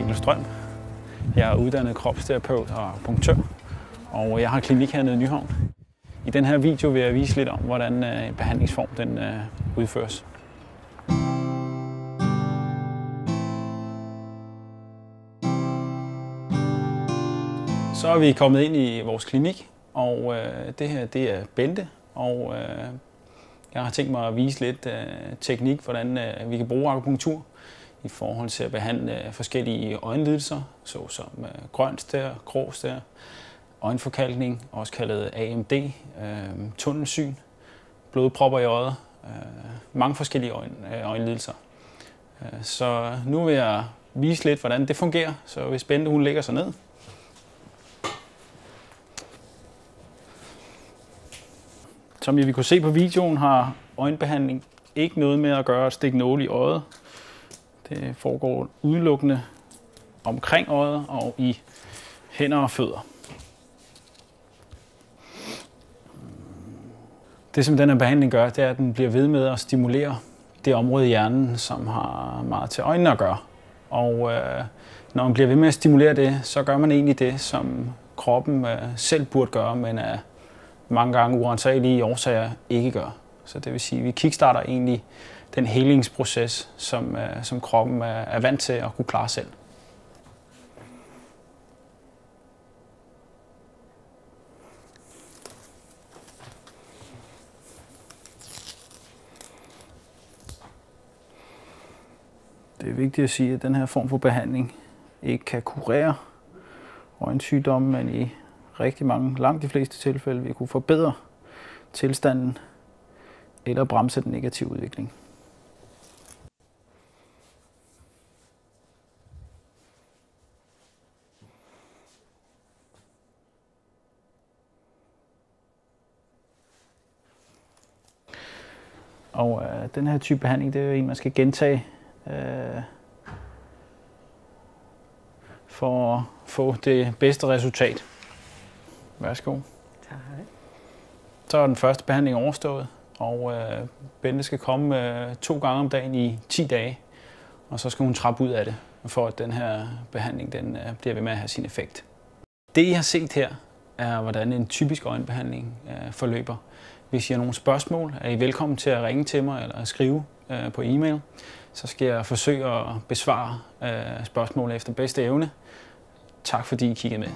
Mikkel Strøm. Jeg er uddannet kropsterapeut og punktør, og jeg har klinik hernede i Nyhavn. I den her video vil jeg vise lidt om, hvordan en behandlingsform den udføres. Så er vi kommet ind i vores klinik, og det her det er Bente, og jeg har tænkt mig at vise lidt teknik, hvordan vi kan bruge akupunktur i forhold til at behandle forskellige øjenlidelser, såsom grøn stær, grå stær, øjenforkalkning, også kaldet AMD, tunnelsyn, blodpropper i øjet, mange forskellige øjenlidelser. Så nu vil jeg vise lidt, hvordan det fungerer, så hvis Bente hun lægger sig ned. Som I vil kunne se på videoen, har øjenbehandling ikke noget med at gøre at stikke nåle i øjet. Det foregår udelukkende omkring øjet og i hænder og fødder. Det som den her behandling gør, det er, at den bliver ved med at stimulere det område i hjernen, som har meget til øjnene at gøre. Og når man bliver ved med at stimulere det, så gør man egentlig det, som kroppen selv burde gøre, men af mange gange urensagelige årsager ikke gør. Så det vil sige, at vi kickstarter egentlig den helingsproces, som kroppen er vant til at kunne klare selv. Det er vigtigt at sige, at den her form for behandling ikke kan kurere øjensygdomme, men i langt de fleste tilfælde vil kunne forbedre tilstanden eller bremse den negative udvikling. Og den her type behandling, det er en, man skal gentage for at få det bedste resultat. Værsgo. Tak. Så er den første behandling overstået, og Bente skal komme 2 gange om dagen i 10 dage, og så skal hun trappe ud af det, for at den her behandling den bliver ved med at have sin effekt. Det I har set her er, hvordan en typisk øjenbehandling forløber. Hvis I har nogle spørgsmål, er I velkommen til at ringe til mig eller skrive på e-mail. Så skal jeg forsøge at besvare spørgsmål efter bedste evne. Tak fordi I kiggede med.